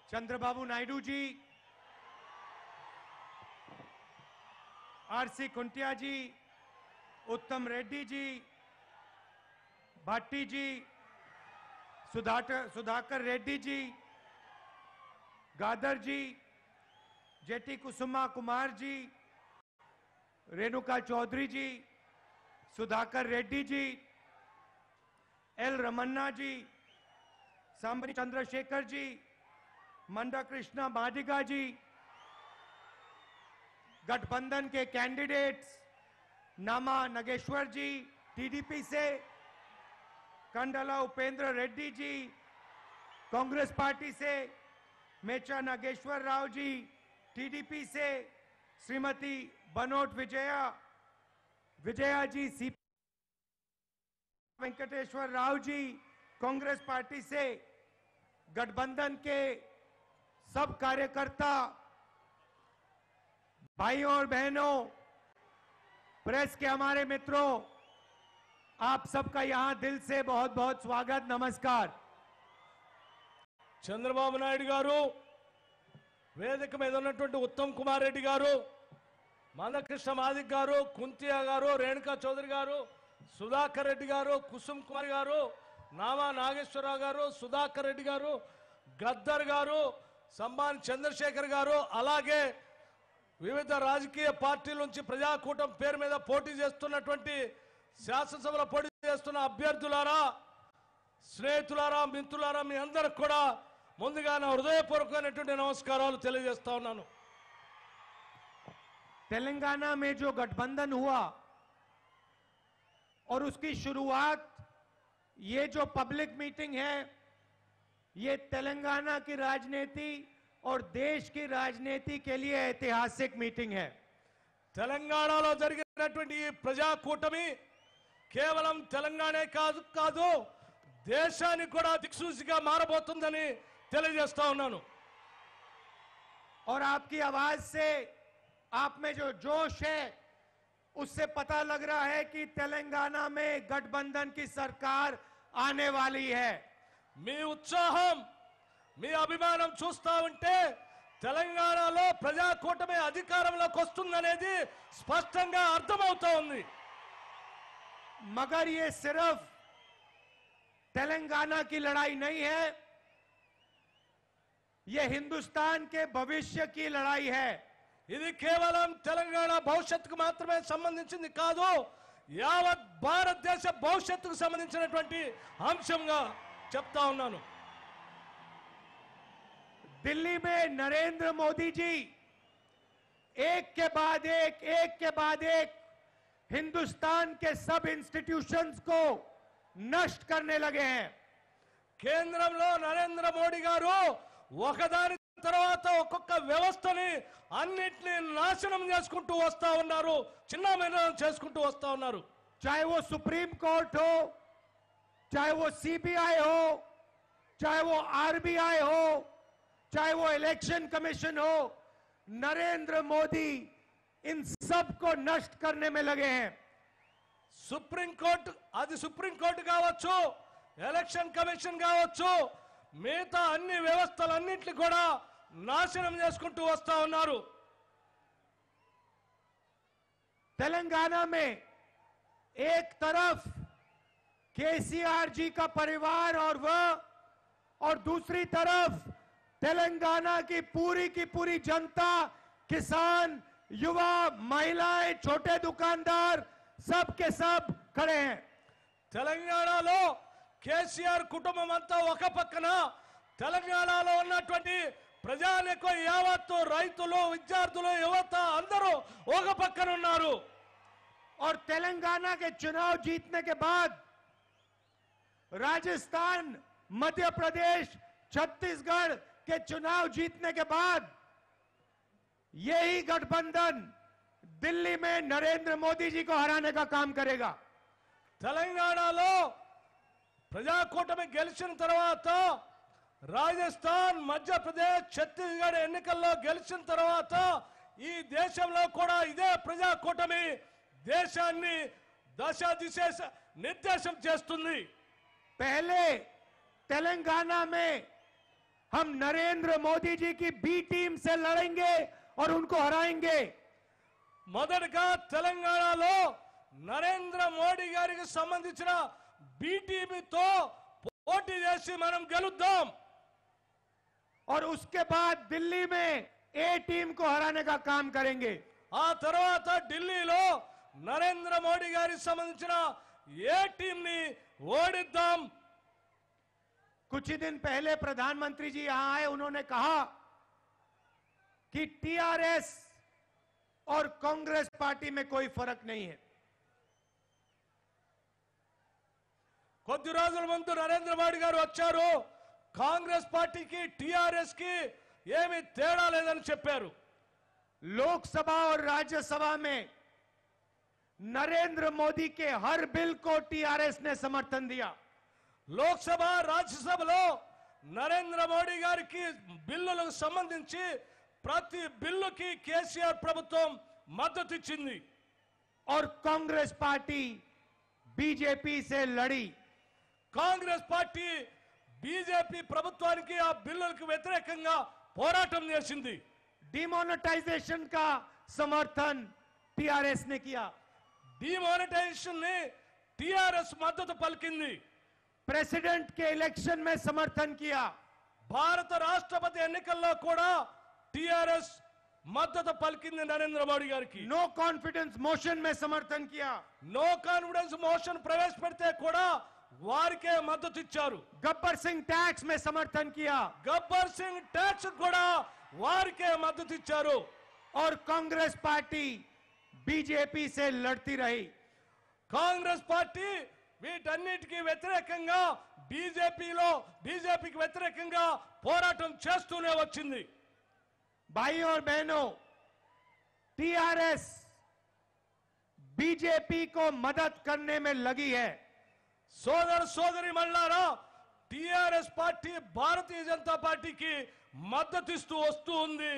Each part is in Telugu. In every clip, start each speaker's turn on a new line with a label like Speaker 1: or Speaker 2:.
Speaker 1: चंद्रबाबू नायडू जी, आरसी कुंटिया जी, उत्तम रेड्डी जी, भाटी जी, सुधाकर रेड्डी जी, गादर जी, जेटी कुसुमा कुमार जी, रेणुका चौधरी जी, सुधाकर रेड्डी जी, एल रमन्ना जी, सांबरी चंद्रशेखर जी, मंडा कृष्णा मादिगा जी, गठबंधन के कैंडिडेट्स नामा नागेश्वर जी टीडीपी से, कंडला उपेंद्र रेड्डी जी कांग्रेस पार्टी से, मेचा नागेश्वर राव जी टीडीपी से, श्रीमती बनोट विजया जी सीपी, वेंकटेश्वर राव जी कांग्रेस पार्टी से, गठबंधन के सब कार्यकर्ता भाइयों और बहनों, प्रेस के हमारे मित्रों, आप सबका यहां दिल से बहुत बहुत स्वागत, नमस्कार।
Speaker 2: చంద్రబాబు నాయుడు గారు, వేదిక మీద ఉన్నటువంటి ఉత్తమ్ కుమార్ రెడ్డి గారు, మందకృష్ణ మాదిక్ గారు, కుంతియా గారు, రేణుకా చౌదరి గారు, సుధాకర్ రెడ్డి గారు, కుసుమ్ కుమార్ గారు, నామా నాగేశ్వరరావు గారు, సుధాకర్ రెడ్డి గారు, గద్దర్ గారు, సంబాన్ చంద్రశేఖర్ గారు, అలాగే వివిధ రాజకీయ పార్టీల నుంచి ప్రజాకూటమి పేరు మీద పోటీ చేస్తున్నటువంటి శాసనసభలో పోటీ చేస్తున్న అభ్యర్థులారా, స్నేహితులారా, మిత్రులారా, మీ అందరికి కూడా ముందుగా నా హృదయపూర్వకమైనటువంటి నమస్కారాలు తెలియజేస్తా ఉన్నాను।
Speaker 1: तेलंगाना में जो गठबंधन हुआ और उसकी शुरुआत, ये जो पब्लिक मीटिंग है, ये तेलंगाना की राजनीति और देश की राजनीति के लिए ऐतिहासिक मीटिंग है।
Speaker 2: తెలంగాణలో జరిగినటువంటి ఈ ప్రజాకూటమి కేవలం తెలంగాణే కాదు దేశానికి కూడా దిక్సూచిగా మారబోతుందని తెలియజేస్తా ఉన్నాను।
Speaker 1: और आपकी आवाज से, आप में जो जोश है, उससे पता लग रहा है कि तेलंगाना में गठबंधन की सरकार आने वाली है।
Speaker 2: మీ ఉత్సాహం, మీ అభిమానం చూస్తా ఉంటే తెలంగాణలో ప్రజాకూటమి అధికారంలోకి వస్తుందనేది స్పష్టంగా అర్థమవుతా ఉంది।
Speaker 1: मगर ये सिर्फ तेलंगाना की लड़ाई नहीं है, ये हिंदुस्तान के भविष्य की लड़ाई है।
Speaker 2: ఇది కేవలం తెలంగాణ భవిష్యత్తుకు మాత్రమే సంబంధించింది కాదు, యావత్ భారతదేశ భవిష్యత్తుకు సంబంధించినటువంటి అంశంగా చెప్తా ఉన్నాను।
Speaker 1: दिल्ली में नरेंद्र मोदी जी एक के बाद एक हिंदुस्तान के सब इंस्टीट्यूशंस को नष्ट करने लगे हैं।
Speaker 2: కేంద్రంలో నరేంద్ర మోడీ గారు ఒకదాని తర్వాత ఒక్కొక్క వ్యవస్థని అన్నిటిని నాశనం చేసుకుంటూ వస్తా ఉన్నారు, చిన్నమేనం చేసుకుంటూ వస్తా ఉన్నారు।
Speaker 1: चाहे वो सुप्रीम कोर्ट हो, चाहे वो सीबीआई हो, चाहे वो आरबीआई हो, चाहे वो इलेक्शन कमीशन हो, नरेंद्र मोदी इन सब को नष्ट करने में लगे हैं।
Speaker 2: సుప్రీంకోర్టు, అది సుప్రీంకోర్టు కావచ్చు, ఎలక్షన్ కమిషన్ కావచ్చు, మిగతా అన్ని వ్యవస్థలన్నింటినీ కూడా నాశనం చేసుకుంటూ వస్తా ఉన్నారు।
Speaker 1: तेलंगाना में एक तरफ केसीआर जी का परिवार और दूसरी तरफ तेलंगाना की पूरी जनता, किसान, युवा, महिलाएं, छोटे दुकानदार, सब के सब खड़े हैं।
Speaker 2: తెలంగాణలో కేసీఆర్ కుటుంబం అంతా ఒక పక్కన, తెలంగాణలో ఉన్నటువంటి ప్రజానికం యావత్తు, రైతులు, విద్యార్థులు, యువత అందరూ ఒక పక్కన ఉన్నారు।
Speaker 1: और तेलंगाना के चुनाव जीतने के बाद राजस्थान, मध्य प्रदेश, छत्तीसगढ़ के चुनाव जीतने के बाद यही गठबंधन दिल्ली में नरेंद्र मोदी जी को हराने का काम करेगा।
Speaker 2: తెలంగాణలో ప్రజాకూటమి గెలిచిన తర్వాత, రాజస్థాన్, మధ్యప్రదేశ్, ఛత్తీస్గఢ్ ఎన్నికల్లో గెలిచిన తర్వాత ఈ దేశంలో కూడా ఇదే ప్రజాకూటమి దేశాన్ని దశ నిర్దేశం చేస్తుంది।
Speaker 1: पहले तेलंगाना में हम नरेंद्र मोदी जी की बी टीम से लड़ेंगे और उनको हराएंगे।
Speaker 2: మొదటగా తెలంగాణలో నరేంద్ర మోడీ గారికి సంబంధించిన బీటీపీతో పోటీ చేసి మనం గెలుద్దాం।
Speaker 1: और उसके बाद दिल्ली में ए टीम को हराने का काम करेंगे।
Speaker 2: ఆ తర్వాత ఢిల్లీలో నరేంద్ర మోడీ గారికి సంబంధించిన ఏ టీం ని ఓడిద్దాం।
Speaker 1: कुछ ही दिन पहले प्रधानमंत्री जी यहां आए, उन्होंने कहा कि टीआरएस और कांग्रेस पार्टी में कोई फर्क नहीं है।
Speaker 2: కొద్ది రోజుల ముందు నరేంద్ర మోడీ గారు వచ్చారు, కాంగ్రెస్ పార్టీకి టీఆర్ఎస్ కి ఏమీ తేడా లేదని చెప్పారు।
Speaker 1: लोकसभा और राज्यसभा में नरेंद्र मोदी के हर बिल को टीआरएस ने समर्थन दिया।
Speaker 2: లోక్సభ రాజ్యసభలో నరేంద్ర మోడీ గారికి బిల్లులకు సంబంధించి ప్రతి బిల్లుకి కేసీఆర్ ప్రభుత్వం మద్దతు ఇచ్చింది।
Speaker 1: और कांग्रेस पार्टी बीजेपी से लड़ी।
Speaker 2: కాంగ్రెస్ పార్టీ బీజేపీ ప్రభుత్వానికి ఆ బిల్లులకు వ్యతిరేకంగా పోరాటం చేసింది।
Speaker 1: डिमोनेटाइजेशन का समर्थन टीआरएस ने किया।
Speaker 2: డిమానిటైజేషన్ ని టీఆర్ఎస్ మద్దతు పలికింది।
Speaker 1: प्रेसिडेंट के इलेक्शन में समर्थन किया।
Speaker 2: భారత రాష్ట్రపతి ఎన్నికల్లో కూడా టీఆర్ఎస్ మద్దతు పలికింది నరేంద్ర మోడీ గారికి।
Speaker 1: नो कॉन्फिडेंस मोशन में समर्थन किया।
Speaker 2: నో కాన్ఫిడెన్స్ మోషన్ ప్రవేశపెడితే కూడా వారికే మద్దతు ఇచ్చారు।
Speaker 1: गब्बर सिंह टैक्स में समर्थन किया।
Speaker 2: గబ్బర్ సింగ్ ట్యాక్స్ కూడా వారికే మద్దతు ఇచ్చారు।
Speaker 1: और कांग्रेस पार्टी बीजेपी से लड़ती रही।
Speaker 2: కాంగ్రెస్ పార్టీ వీటన్నిటికీ వ్యతిరేకంగా బీజేపీకి వ్యతిరేకంగా పోరాటం చేస్తూనే వచ్చింది।
Speaker 1: भाइयों और बहनों, टीआरएस बीजेपी को मदद करने में लगी है।
Speaker 2: సోదర సోదరి మల్లారా, టిఆర్ఎస్ పార్టీ భారతీయ జనతా పార్టీకి మద్దతు ఇస్తూ వస్తూ ఉంది,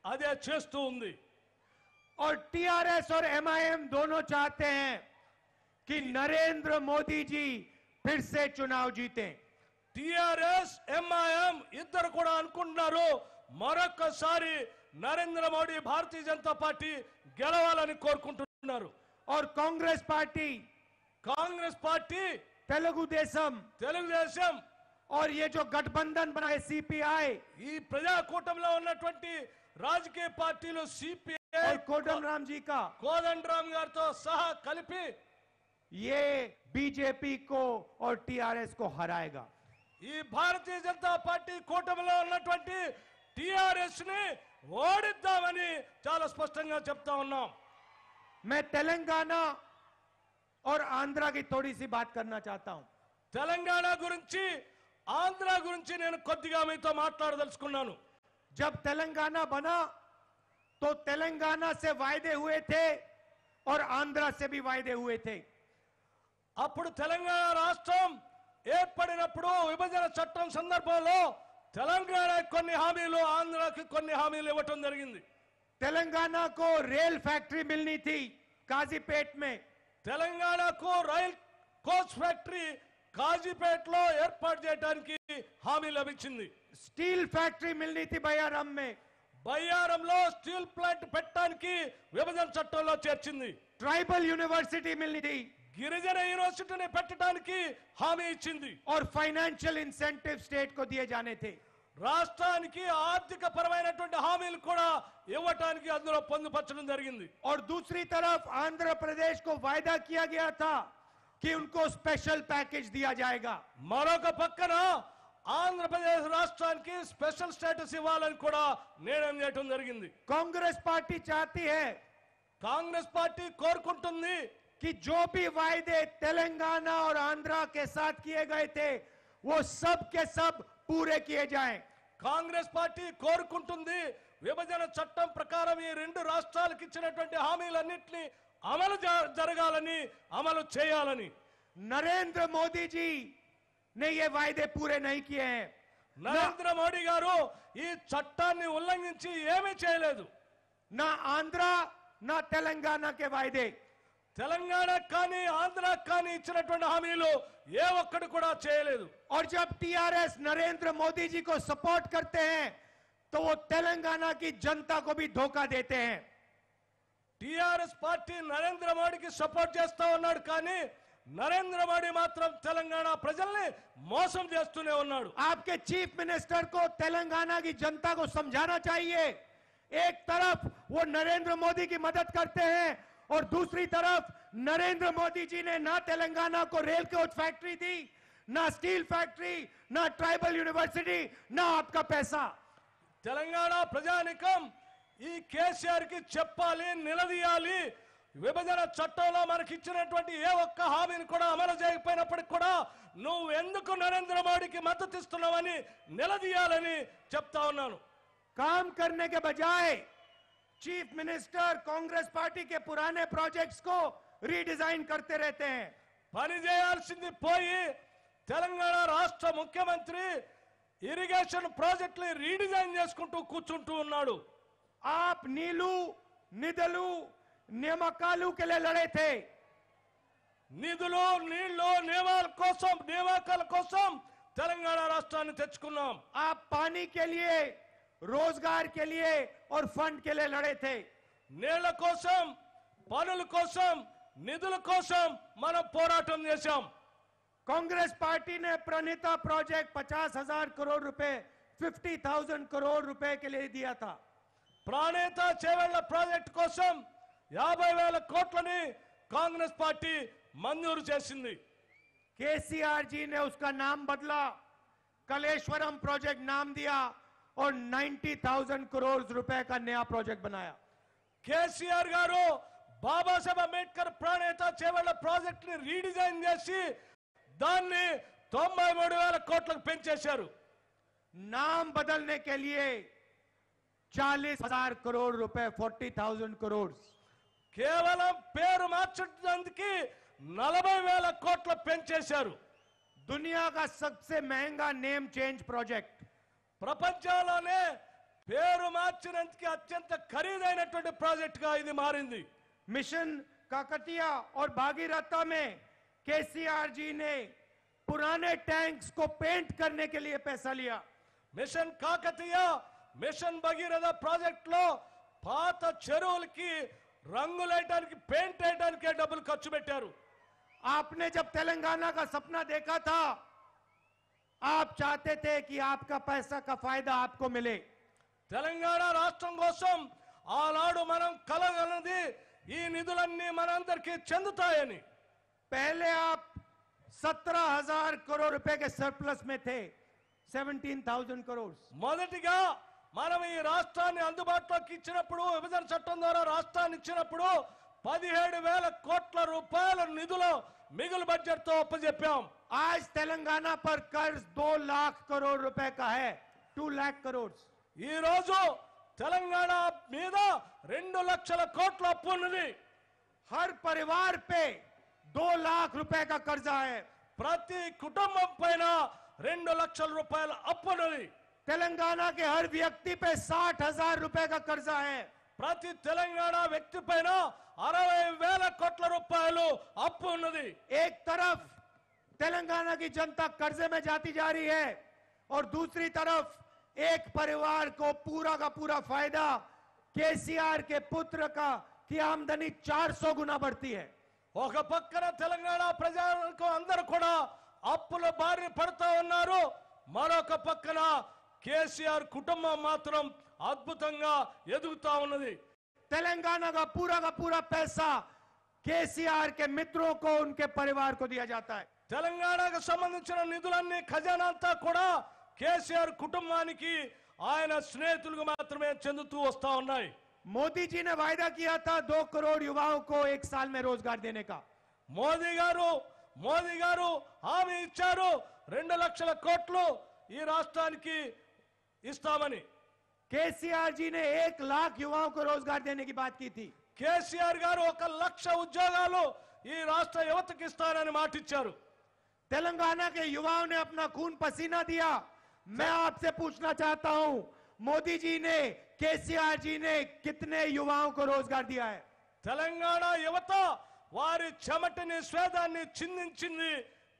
Speaker 2: అదే చేస్తూ ఉంది।
Speaker 1: और टीआरएस और एमआईएम दोनों चाहते हैं कि नरेंद्र मोदी जी फिर से चुनाव जीतें।
Speaker 2: టిఆర్ఎస్ ఎంఐఎం ఇద్దరు కూడా అనుకుంటున్నారు మరొకసారి నరేంద్ర మోడీ భారతీయ జనతా పార్టీ గెలవాలని కోరుకుంటున్నారు।
Speaker 1: और कांग्रेस पार्टी
Speaker 2: కాంగ్రెస్ పార్టీ
Speaker 1: तेलुगु देशम
Speaker 2: తెలుగుదేశం
Speaker 1: और ये जो गठबंधन बना है सीपीआई
Speaker 2: ఈ ప్రజాకూటమిలో ఉన్నటువంటి రాజకీయ పార్టీలు సిపిఐ
Speaker 1: और कोदम राम जी का,
Speaker 2: కోదండరామ్ గారితో సహా కలిపి
Speaker 1: ये बीजेपी को और टीआरएस को हराएगा।
Speaker 2: ఈ భారతీయ జనతా పార్టీ కూటమిలో ఉన్నటువంటి టిఆర్ఎస్ ని ఓడిద్దామని చాలా స్పష్టంగా చెప్తా ఉన్నాం।
Speaker 1: मैं तेलंगाना और आंध्रा की थोड़ी सी बात करना चाहता हूं।
Speaker 2: తెలంగాణ గురించి ఆంధ్ర గురించి నేను కొద్దిగా మీతో మాట్లాడదలుచుకున్నాను।
Speaker 1: जब तेलंगाना बना तो तेलंगाना से वायदे हुए थे और आंध्रा से भी वायदे हुए थे।
Speaker 2: అప్పుడు తెలంగాణ రాష్ట్రం ఏర్పడినప్పుడు విభజన చట్టం సందర్భంలో తెలంగాణకు కొన్ని హామీలు, ఆంధ్రాకి కొన్ని హామీలు ఇవ్వటం జరిగింది।
Speaker 1: तेलंगाना को रेल फैक्ट्री मिलनी थी काजीपेट में।
Speaker 2: తెలంగాణకు రైల్ కోచ్ ఫ్యాక్టరీ కాజీపేటలో ఏర్పాటు చేయడానికి హామీ లభించింది।
Speaker 1: स्टील फैक्ट्री मिलनी थी बयारम में।
Speaker 2: బయ్యారంలో స్టీల్ ప్లాంట్ పెట్టడానికి విభజన చట్టంలో చేర్చింది।
Speaker 1: ट्राइबल यूनिवर्सिटी मिलनी थी
Speaker 2: గిరిజన యూనివర్సిటీని పెట్టడానికి హామీ ఇచ్చింది।
Speaker 1: और फाइनेंशियल इंसेंटिव स्टेट को दिए जाने थे।
Speaker 2: రాష్ట్రానికి ఆర్థిక పరమైనటువంటి హామీలు కూడా ఇవ్వటానికి అందులో పొందుపరచడం జరిగింది।
Speaker 1: और दूसरी तरफ आंध्र प्रदेश को वायदा किया गया था कि उनको स्पेशल पैकेज दिया जाएगा।
Speaker 2: మరొక పక్కన ఆంధ్రప్రదేశ్ రాష్ట్రానికి స్పెషల్ స్టేటస్ ఇవ్వాలని కూడా నిర్ణయం చేయడం జరిగింది।
Speaker 1: कांग्रेस पार्टी चाहती है
Speaker 2: కాంగ్రెస్ పార్టీ కోరుకుంటుంది
Speaker 1: कि जो भी वायदे तेलंगाना और आंध्रा के साथ किए गए थे वो सब के सब पूरे किए जाएं।
Speaker 2: కాంగ్రెస్ పార్టీ కోరుకుంటుంది విభజన చట్టం ప్రకారం ఈ రెండు రాష్ట్రాలకు ఇచ్చినటువంటి హామీలన్నింటినీ అమలు జరగాలని, అమలు చేయాలని।
Speaker 1: नरेंद्र मोदी जी ने ये वायदे पूरे नहीं किए हैं।
Speaker 2: నరేంద్ర మోడీ గారు ఈ చట్టాన్ని ఉల్లంఘించి ఏమీ చేయలేదు।
Speaker 1: ना आंध्रा ना तेलंगाना के वायदे।
Speaker 2: తెలంగాణ కానీ ఆంధ్ర కానీ ఇచ్చినటువంటి హామీలు ఏ ఒక్కటి కూడా చేయలేదు.
Speaker 1: और जब टीआरएस नरेंद्र मोदी जी को सपोर्ट करते हैं तो वो तेलंगाना की जनता को भी धोखा देते हैं.
Speaker 2: టిఆర్ఎస్ పార్టీ నరేంద్ర మోడీకి సపోర్ట్ చేస్తా ఉన్నాడు కానీ నరేంద్ర మోడీ మాత్రం తెలంగాణ ప్రజల్ని మోసం చేస్తూనే ఉన్నాడు.
Speaker 1: आपके चीफ मिनिस्टर को तेलंगाना की जनता को समझाना चाहिए. एक तरफ वो नरेंद्र मोदी की मदद करते हैं और दूसरी तरफ नरेंद्र मोदी जी ने ना तेलंगाना को रेल कोच फैक्ट्री दी, ना स्टील फैक्ट्री, ना ट्राइबल यूनिवर्सिटी, ना आपका पैसा.
Speaker 2: తెలంగాణ ప్రజానికం ఈ కేసీఆర్ కి చెప్పాలి, నిలదీయాలి. విభజన చట్టంలో మనకి ఇచ్చినటువంటి ఏ ఒక్క హామీని కూడా అమలు చేయకపోయినప్పటికీ కూడా నువ్వు ఎందుకు నరేంద్ర మోడీకి మద్దతు ఇస్తున్నావని నిలదీయాలని చెప్తా ఉన్నాను.
Speaker 1: काम करने के बजाय चीफ मिनिस्टर कांग्रेस पार्टी के पुराने प्रोजेक्ट्स को रीडिजाइन करते रहते हैं.
Speaker 2: పని చేయాల్సింది పోయి తెలంగాణ రాష్ట్ర ముఖ్యమంత్రి ఇరిగేషన్ ప్రాజెక్టులు రీడిజైన్ చేసుకుంటూ కూర్చుంటూ ఉన్నాడు.
Speaker 1: आप नीलू निदलू नियमकालू के लिए लड़े थे.
Speaker 2: నిధులు నీళ్లు నియామకాల కోసం తెలంగాణ రాష్ట్రాన్ని తెచ్చుకున్నాం.
Speaker 1: आप पानी के लिए, रोजगार के लिए और फंड के लिए लड़े थे.
Speaker 2: నీళ్ల కోసం, పనుల కోసం, నిధుల కోసం మనం పోరాటం చేశాం.
Speaker 1: कांग्रेस पार्टी ने प्रणीता प्रोजेक्ट 50,000 करोड़ रुपए 50,000 करोड़ रुपए के लिए दिया था.
Speaker 2: ప్రాణేత చేవెళ్ల ప్రాజెక్టు కోసం 50,000 కోట్లని కాంగ్రెస్ పార్టీ మంజూరు చేసింది.
Speaker 1: केसीआर जी ने उसका नाम बदला, कलेश्वरम प्रोजेक्ट नाम दिया और 90,000 करोड़ रुपए का नया प्रोजेक्ट बनाया.
Speaker 2: కేసీఆర్ గారు బాబాసాహెబ్ అంబేద్కర్ ప్రాణేత చేవెళ్ల ప్రాజెక్ట్ ని రీడిజైన్ చేసి దాన్ని 93,000 కోట్లకు పెంచేశారు.
Speaker 1: नाम बदलने के लिए 40,000 करोड़ रुपए 40,000 करोड़.
Speaker 2: కేవలం పేరు మార్చడానికి 40,000 కోట్ల పెంచేశారు.
Speaker 1: दुनिया का सबसे महंगा नेम चेंज प्रोजेक्ट.
Speaker 2: ప్రపంచంలోనే పేరు మార్చినందుకు అత్యంత ఖరీదైనటువంటి ప్రాజెక్ట్ గా ఇది మారింది.
Speaker 1: मिशन काकतिया और भागीरथा में केसीआर जी ने पुराने टैंक्स को पेंट करने के लिए पैसा लिया.
Speaker 2: Mission Kakatiya, mission Bhagiratha project లో పాత చెరువులకి రంగులేయడానికి, పెయింట్ వేయడానికే డబ్బులు ఖర్చు పెట్టారు.
Speaker 1: आपने जब तेलंगाना का सपना देखा था, आप चाहते थे कि आपका पैसा का फायदा आपको मिले.
Speaker 2: తెలంగాణ రాష్ట్రం కోసం ఆనాడు మనం కలగన్నది ఈ నిధులన్నీ మనందరికీ చెందుతాయని.
Speaker 1: पहले आप 17,000 करोड़ रुपए के सरप्लस में थे, 17,000 करोड़.
Speaker 2: మొదటిగా మనం ఈ రాష్ట్రాన్ని అందుబాటులోకి ఇచ్చినప్పుడు, విభజన చట్టం ద్వారా రాష్ట్రాన్ని ఇచ్చినప్పుడు 17,000 కోట్ల రూపాయల నిధులు మిగులు బడ్జెట్ తో అప్పచెప్పాం.
Speaker 1: आज तेलंगाना पर कर्ज 2 लाख करोड़ रुपए का है, 2 लाख करोड़.
Speaker 2: ఈ రోజు తెలంగాణ మీద 2 లక్షల కోట్ల అప్పు ఉన్నది.
Speaker 1: हर परिवार पे 2 लाख रुपए का कर्जा है.
Speaker 2: ప్రతి కుటుంబం పైన 2 లక్షల రూపాయల అప్పు ఉన్నది.
Speaker 1: तेलंगाना के हर व्यक्ति पे 60,000 रुपए का कर्जा है.
Speaker 2: ప్రతి తెలంగాణ వ్యక్తి పైన 60,000 కోట్ల రూపాయలు అప్పు ఉన్నది.
Speaker 1: एक तरफ तेलंगाना की जनता कर्जे में जाती जा रही है और दूसरी तरफ एक परिवार को पूरा का पूरा फायदा केसीआर के पुत्र का की आमदनी 400 गुना बढ़ती है.
Speaker 2: ఒక పక్కన తెలంగాణ ప్రజలకు అందరూ కూడా అప్పుల బారిన పడుతూ ఉన్నారు. మరొక పక్కన కేసీఆర్ కుటుంబం మాత్రం అద్భుతంగా ఎదుగుతా ఉన్నది.
Speaker 1: तेलंगाना का पूरा पैसा केसीआर के मित्रों को, उनके परिवार को दिया जाता है.
Speaker 2: తెలంగాణకు సంబంధించిన నిధులన్నీ ఖజానా అంతా కూడా కేసీఆర్ కుటుంబానికి, ఆయన స్నేహితులకు మాత్రమే చెందుతూ వస్తా ఉన్నాయి.
Speaker 1: मोदी जी ने वायदा किया था 2 करोड़ युवाओं को 1 साल में रोजगार देने का.
Speaker 2: మోదీ గారు హామీ ఇచ్చారు 2 లక్షల కోట్లు ఈ రాష్ట్రానికి ఇస్తామని.
Speaker 1: केसीआर जी ने 1 लाख युवाओं को रोजगार देने की बात की थी.
Speaker 2: కేసీఆర్ గారు 1 లక్ష ఉద్యోగాలు ఈ రాష్ట్ర యువతకి ఇస్తానని మాటిచ్చారు.
Speaker 1: तेलंगाना के युवाओं ने अपना खून पसीना दिया. मैं आपसे पूछना चाहता हूं, मोदी जी ने, केसीआर जी ने कितने युवाओं को रोजगार दिया है?
Speaker 2: తెలంగాణ యువత వారి చెమటని స్వేదాన్ని చిందించింది.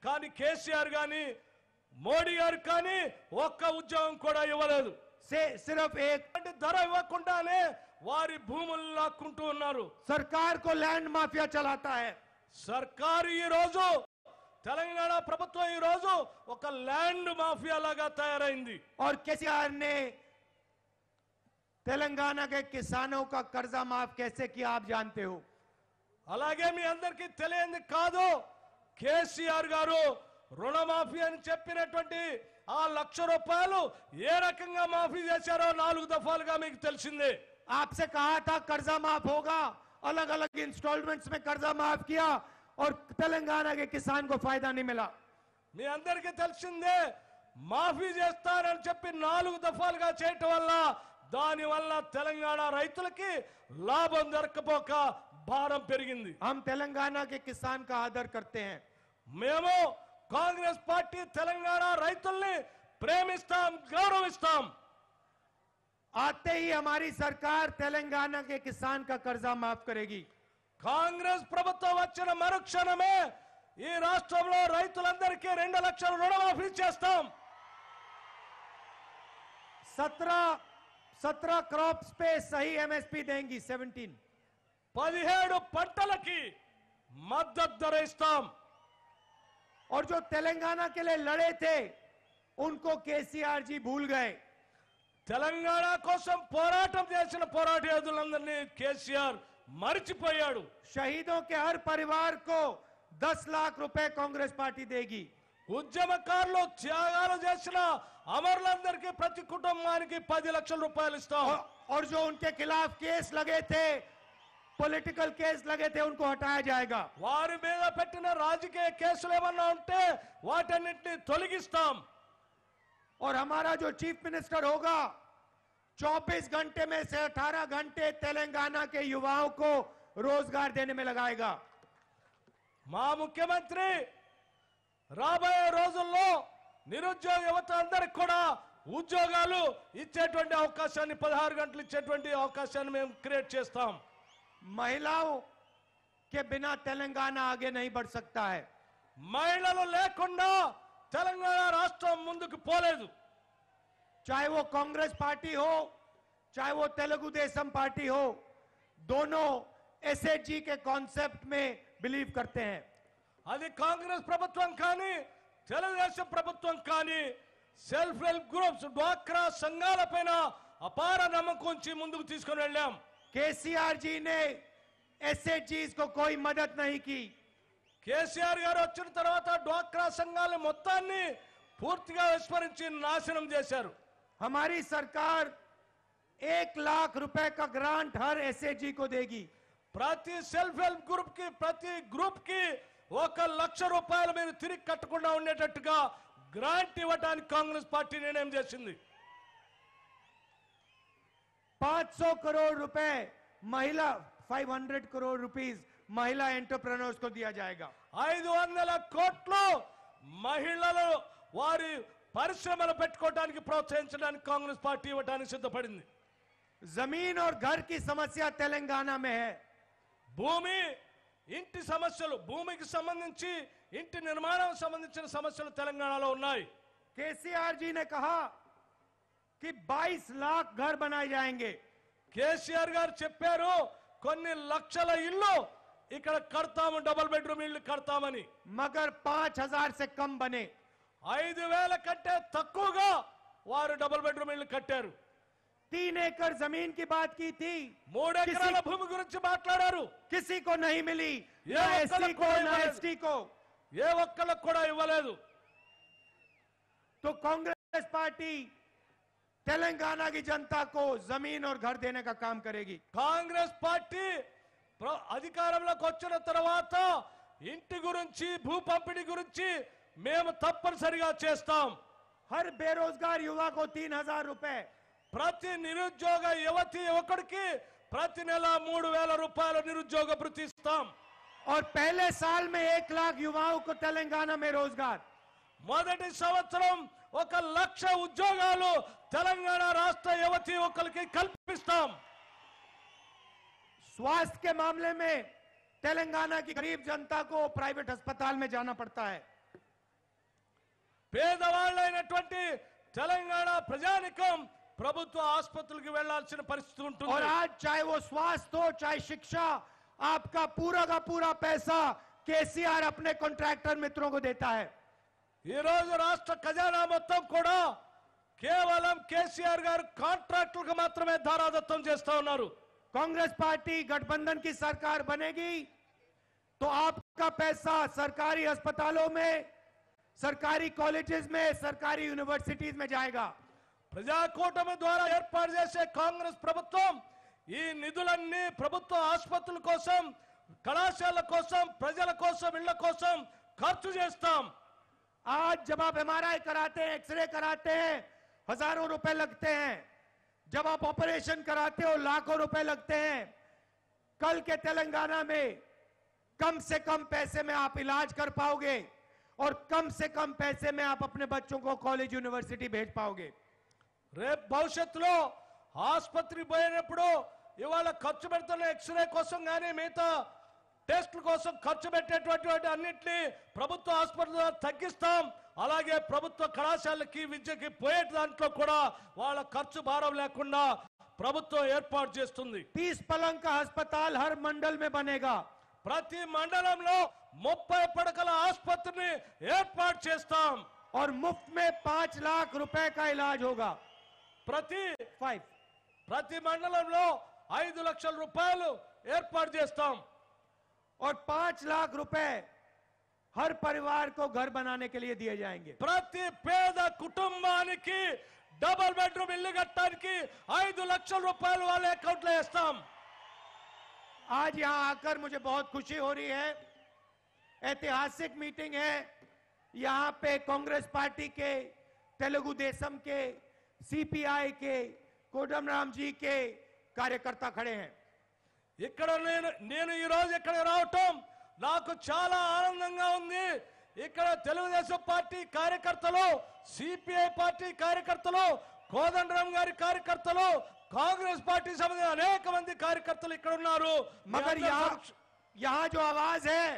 Speaker 2: కానీ కేసీఆర్ గాని మోడీ గారు కానీ ఒక్క ఉద్యోగం కూడా ఇవ్వలేదు.
Speaker 1: सिर्फ एक
Speaker 2: ధర ఇవ్వకుండానే వారి భూములు లాక్కుంటూ ఉన్నారు.
Speaker 1: सरकार को लैंड माफिया चलाता है.
Speaker 2: సర్కారు ఈ రోజు తెలంగాణ ప్రభుత్వం ఈ రోజు ఒక ల్యాండ్ మాఫియా లాగా తయారైంది.
Speaker 1: और केसीआर ने तेलंगाना के किसानों का कर्जा माफ कैसे किया आप जानते हो.
Speaker 2: అలాగే మీ అందరికీ తెలియంది కాదు, కేసీఆర్ గారు రుణమాఫీ అని చెప్పినటువంటి ఆ 1,00,000 రూపాయలు ఏ రకంగా మాఫీ చేశారో 4 దఫాలుగా మీకు తెలిసిందే.
Speaker 1: आपसे कहा था कर्जा माफ होगा, अलग अलग इंस्टॉलमेंट्स में कर्जा माफ किया और तेलंगाना के किसान को फायदा नहीं मिला.
Speaker 2: మీ అందరికీ తెలిసిందే, మాఫీ చేస్తారని చెప్పి 4 దఫాలుగా చేయటం వల్ల దానివల్ల తెలంగాణ రైతులకి లాభం దొరకపోక భారం పెరిగింది.
Speaker 1: हम तेलंगाना के किसान का आदर करते हैं.
Speaker 2: మేము కాంగ్రెస్ పార్టీ తెలంగాణ రైతుల్ని ప్రేమిస్తాం, గౌరవిస్తాం.
Speaker 1: आते ही हमारी सरकार तेलंगाना के किसान का कर्जा माफ करेगी.
Speaker 2: కాంగ్రెస్ ప్రభుత్వం వచ్చిన మరుక్షణమే ఈ రాష్ట్రంలో రైతులందరికీ 2 లక్షల రుణమాఫీ చేస్తాం.
Speaker 1: 17 क्रॉप्स पे सही एमएसपी देंगी.
Speaker 2: 17 పంటలకి మద్దతు ధర ఇస్తాం.
Speaker 1: और जो तेलंगाना के लिए लड़े थे उनको केसीआर जी भूल गए.
Speaker 2: తెలంగాణ కోసం పోరాటం చేసిన పోరాట యోధులందరినీ కేసీఆర్ మరిచిపోయాడు.
Speaker 1: शहीदों के हर परिवार को 10 लाख रुपए कांग्रेस पार्टी देगी.
Speaker 2: ఉద్యమకారులు త్యాగాలు చేసిన అమరులందరికీ ప్రతి కుటుంబానికి 10 లక్షల రూపాయలు ఇస్తాం.
Speaker 1: और जो उनके खिलाफ केस लगे थे, पॉलिटिकल केस लगे थे, उनको हटाया जाएगा.
Speaker 2: వారి మీద పెట్టిన రాజకీయ కేసులు ఏమన్నా ఉంటే వాటన్నిటిని తొలగిస్తాం.
Speaker 1: और हमारा जो चीफ मिनिस्टर होगा 24 घंटे में से 18 घंटे तेलंगाना के युवाओं को रोजगार देने में लगाएगा.
Speaker 2: మా ముఖ్యమంత్రి రాబోయే రోజుల్లో నిరుద్యోగ యువత అందరికి కూడా ఉద్యోగాలు ఇచ్చేటువంటి అవకాశాన్ని 16 గంటలు ఇచ్చేటువంటి అవకాశాన్ని మేము క్రియేట్ చేస్తాం.
Speaker 1: महिलाओं के बिना तेलंगाना आगे नहीं बढ़ सकता है.
Speaker 2: మహిళలు లేకుండా తెలంగాణ రాష్ట్రం ముందుకు పోలేదు.
Speaker 1: चाहे वो कांग्रेस पार्टी हो, चाहे वो तेलुगु देशम पार्टी हो, दोनों एसएचजी के कॉन्सेप्ट में बिलीव करते हैं.
Speaker 2: అది కాంగ్రెస్ ప్రభుత్వం కానీ తెలుగుదేశం ప్రభుత్వం కానీ సెల్ఫ్ హెల్ప్ గ్రూప్స్ డ్వాక్రా సంఘాలపైన అపార నమ్మకం ఉంచి ముందుకు తీసుకొని వెళ్ళాం.
Speaker 1: केसीआर जी ने एसएचजी को कोई मदद नहीं की.
Speaker 2: కేసీఆర్ గారు వచ్చిన తర్వాత డ్వాక్రా సంఘాల మొత్తాన్ని పూర్తిగా విస్మరించి నాశనం చేశారు.
Speaker 1: हमारी सरकार 1 लाख रुपए का ग्रांट हर एसएचजी को देगी.
Speaker 2: ప్రతి సెల్ఫ్ హెల్ప్ గ్రూప్ కి ప్రతి గ్రూప్ కి 1 లక్ష రూపాయలు మీరు తిరిగి కట్టకుండా ఉండేటట్టుగా గ్రాంట్ ఇవ్వడానికి కాంగ్రెస్ పార్టీ నిర్ణయం చేసింది.
Speaker 1: 500 करोड़ रुपए महिला 500 करोड़ रुपीस महिला एंटरप्रेन्योर्स को दिया जाएगा.
Speaker 2: 500 కోట్లు మహిళలు వారి పరిశ్రమలు పెట్టుకోవడానికి ప్రోత్సహించడానికి కాంగ్రెస్ పార్టీ ఇవ్వడానికి సిద్ధపడింది.
Speaker 1: जमीन और घर की समस्या तेलंगाना में है.
Speaker 2: భూమి ఇంటి సమస్యలు, భూమికి సంబంధించి ఇంటి నిర్మాణం సంబంధించిన సమస్యలు తెలంగాణలో ఉన్నాయి.
Speaker 1: केसीआर जी ने कहा कि 22 लाख घर बनाए जाएंगे.
Speaker 2: కేసీఆర్ గారు చెప్పారు కొన్ని లక్షల ఇల్లు ఇక్కడ కడతాము, డబుల్ బెడ్రూమ్ ఇల్లు కడతామని.
Speaker 1: मगर 5,000 से कम बने.
Speaker 2: 5,000 కంటే తక్కువగా వారు డబుల్ బెడ్రూమ్ ఇల్లు కట్టారు.
Speaker 1: 3 एकड़ जमीन की बात की थी,
Speaker 2: 3 ఎకరాల భూమి గురించి మాట్లాడారు.
Speaker 1: किसी को नहीं मिली,
Speaker 2: ये
Speaker 1: ना एससी
Speaker 2: ఒక్కళ్ళకు
Speaker 1: को
Speaker 2: కూడా
Speaker 1: ना
Speaker 2: ఇవ్వలేదు.
Speaker 1: एसटी को.
Speaker 2: ఏ ఒక్కళ్ళకు కూడా ఇవ్వలేదు.
Speaker 1: तो कांग्रेस पार्टी तेलंगाना की जनता को जमीन और घर देने का काम करेगी.
Speaker 2: కాంగ్రెస్ పార్టీ అధికారంలోకి వచ్చిన తర్వాత ఇంటి గురించి, భూ పంపిణీ గురించి మేము తప్పనిసరిగా చేస్తాం.
Speaker 1: हर बेरोजगार युवा को 3,000 रुपए,
Speaker 2: ప్రతి నిరుద్యోగ యువతి యువకుడికి ప్రతి నెల 3,000 రూపాయల నిరుద్యోగ భృతి ఇస్తాం.
Speaker 1: और पहले साल में 1 लाख युवाओं को तेलंगाना में रोजगार.
Speaker 2: మొదటి సంవత్సరం 1 లక్ష ఉద్యోగాలు తెలంగాణ రాష్ట్ర యువతి యువకులకి కల్పిస్తాం.
Speaker 1: स्वास्थ्य के मामले में तेलंगाना की गरीब जनता को प्राइवेट अस्पताल में जाना पड़ता है।
Speaker 2: పేదవాళ్ళైనటువంటి తెలంగాణ ప్రజానికం ప్రభుత్వ ఆసుపత్రులకు వెళ్లాల్సిన పరిస్థితి
Speaker 1: और
Speaker 2: ఉంటుంది.
Speaker 1: आज चाहे वो स्वास्थ्य हो चाहे शिक्षा, आपका पूरा का पूरा पैसा केसीआर अपने कॉन्ट्रैक्टर मित्रों को देता है।
Speaker 2: ఈ రోజు రాష్ట్ర ఖజానా మొత్తం కూడా కేవలం కేసీఆర్ గారు కాంట్రాక్టులకు మాత్రమే ధారాదత్తం చేస్తా ఉన్నారు.
Speaker 1: कांग्रेस पार्टी गठबंधन की सरकार बनेगी तो आपका पैसा सरकारी अस्पतालों में, सरकारी कॉलेजेस में, सरकारी यूनिवर्सिटीज में जाएगा।
Speaker 2: ప్రజాకూటమి ద్వారా ఏర్పాటు చేసే కాంగ్రెస్ ప్రభుత్వం ఈ నిధులన్నీ ప్రభుత్వ ఆసుపత్రుల కోసం, కళాశాలల కోసం, ప్రజల కోసం, ఇళ్ల కోసం ఖర్చు చేస్తాం.
Speaker 1: आज जब आप एमआरआई कराते हैं, एक्सरे कराते हैं, हजारों रुपए लगते हैं। जब आप ऑपरेशन कराते हो लाखों रुपए लगते हैं। कल के तेलंगाना में कम से कम पैसे में आप इलाज कर पाओगे और कम से कम पैसे में आप अपने बच्चों को कॉलेज यूनिवर्सिटी भेज पाओगे।
Speaker 2: రేపు భవిష్యత్తులో ఆసుపత్రికి పోయినప్పుడు ఇవాళ ఖర్చు పెడుతున్న ఎక్స్రే కోసం కానీ మిగతా టెస్టుల కోసం ఖర్చు పెట్టేటువంటి అన్నింటినీ ప్రభుత్వ ఆసుపత్రులు తగ్గిస్తాం. అలాగే ప్రభుత్వ కళాశాలకి విద్యకి పోయే దాంట్లో కూడా వాళ్ళ ఖర్చు భారం లేకుండా ప్రభుత్వం ఏర్పాటు చేస్తుంది.
Speaker 1: 30 पलंग का अस्पताल हर मंडल में बनेगा।
Speaker 2: ప్రతి మండలంలో 30 పడకల ఆసుపత్రిని ఏర్పాటు చేస్తాం.
Speaker 1: और मुफ्त में 5 लाख रुपए का इलाज होगा।
Speaker 2: ప్రతి మండలంలో 5 లక్షల రూపాయలు ఏర్పాటు చేస్తాం.
Speaker 1: और 5 लाख रुपए हर परिवार को घर बनाने के लिए दिए जाएंगे।
Speaker 2: ప్రతి పేద కుటుంబానికి డబుల్ బెడ్రూమ్ ఇల్లు కట్టడానికి 5 లక్షల రూపాయలు వాళ్ళ అకౌంట్ లో వేస్తాం.
Speaker 1: आज यहां आकर मुझे बहुत खुशी हो रही है। ऐतिहासिक मीटिंग है। यहां पे कांग्रेस पार्टी के, तेलुगु देशम के, सीपीआई के, कोदंडराम जी के कार्यकर्ता खड़े हैं।
Speaker 2: ఇక్కడ నేను ఈ రోజు ఇక్కడ రావటం నాకు చాలా ఆనందంగా ఉంది. ఇక్కడ తెలుగుదేశం పార్టీ కార్యకర్తలు, సిపిఐ పార్టీ కార్యకర్తలు, కోదండరాం గారి కార్యకర్తలు, కాంగ్రెస్ పార్టీ సంబంధించిన అనేక మంది కార్యకర్తలు ఇక్కడ ఉన్నారు.
Speaker 1: मगर यहां जो आवाज है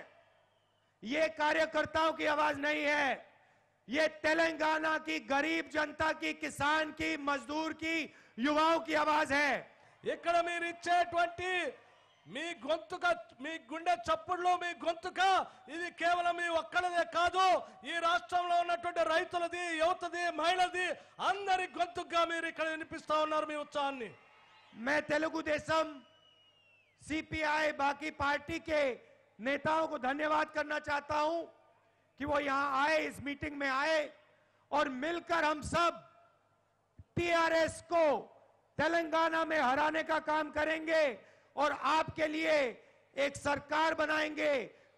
Speaker 1: ये कार्यकर्ताओं की आवाज नहीं है। ये तेलंगाना की गरीब जनता की, किसान की, मजदूर की, युवाओं की आवाज है।
Speaker 2: ఇక్కడ మీరు ఇచ్చేటువంటి మీ గొంతుక, మీ గుండె చప్పుడులో మీ గొంతుక ఇది కేవలం మీ ఒక్కళ్ళదే కాదు, ఈ రాష్ట్రంలో ఉన్నటువంటి రైతులది, యువతది, మహిళది, అందరి గొంతుగా మీరు ఇక్కడ వినిపిస్తా ఉన్నారు మీ ఉత్సాహాన్ని.
Speaker 1: मैं तेलुगु देशम, सीपीआई, बाकी पार्टी के नेताओं को धन्यवाद करना चाहता हूं कि वो यहां आए, इस मीटिंग में आए और मिलकर हम सब टीआरएस को तेलंगाना में हराने का काम करेंगे और आपके लिए एक सरकार बनाएंगे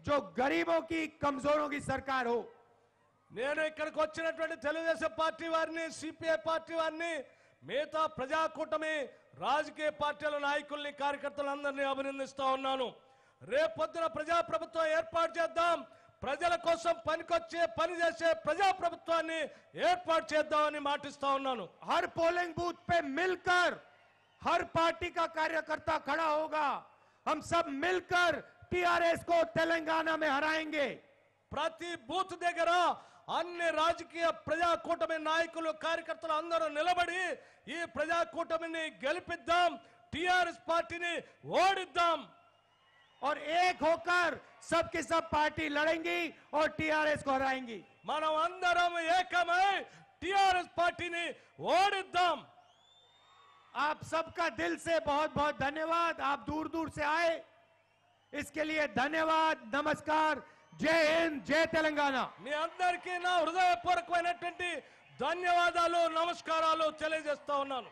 Speaker 1: जो गरीबों की, कमजोरों की सरकार हो।
Speaker 2: నేను ఇక్కడికి వచ్చినటువంటి తెలుగుదేశం పార్టీ వారిని, సిపిఐ పార్టీ వారిని, మిగతా ప్రజాకూటమి రాజకీయ పార్టీల నాయకుల్ని, కార్యకర్తలందరినీ అభినందిస్తా ఉన్నాను. రేపొద్దున ప్రజాప్రభుత్వం ఏర్పాటు చేద్దాం. ప్రజల కోసం పని చేసే ప్రజాప్రభుత్వాన్ని ఏర్పాటు చేద్దామని మాటిస్తా ఉన్నాను.
Speaker 1: हर पोलिंग बूथ पे मिलकर हर पार्टी का कार्यकर्ता खड़ा होगा। हम सब मिलकर टीआरएस को तेलंगाना में हराएंगे।
Speaker 2: ప్రతి బూత్ దగ్గర అన్ని రాజకీయ ప్రజాకూటమి నాయకులు, కార్యకర్తలు అందరూ నిలబడి ఈ ప్రజాకూటమిని గెలిపిద్దాం, టిఆర్ఎస్ పార్టీని ఓడిద్దాం.
Speaker 1: और एक होकर सबकी सब पार्टी लड़ेंगी और टीआरएस को हराएंगी।
Speaker 2: మనం అందరం ఏకమై టిఆర్ఎస్ పార్టీని ఓడిద్దాం.
Speaker 1: आप सबका दिल से बहुत बहुत धन्यवाद। आप दूर दूर से आए, इसके लिए धन्यवाद, नमस्कार, जय हिंद, जय तेलंगाना।
Speaker 2: మీ అందరికీ నా హృదయపూర్వకమైనటువంటి ధన్యవాదాలు, నమస్కారాలు తెలియజేస్తా ఉన్నాను.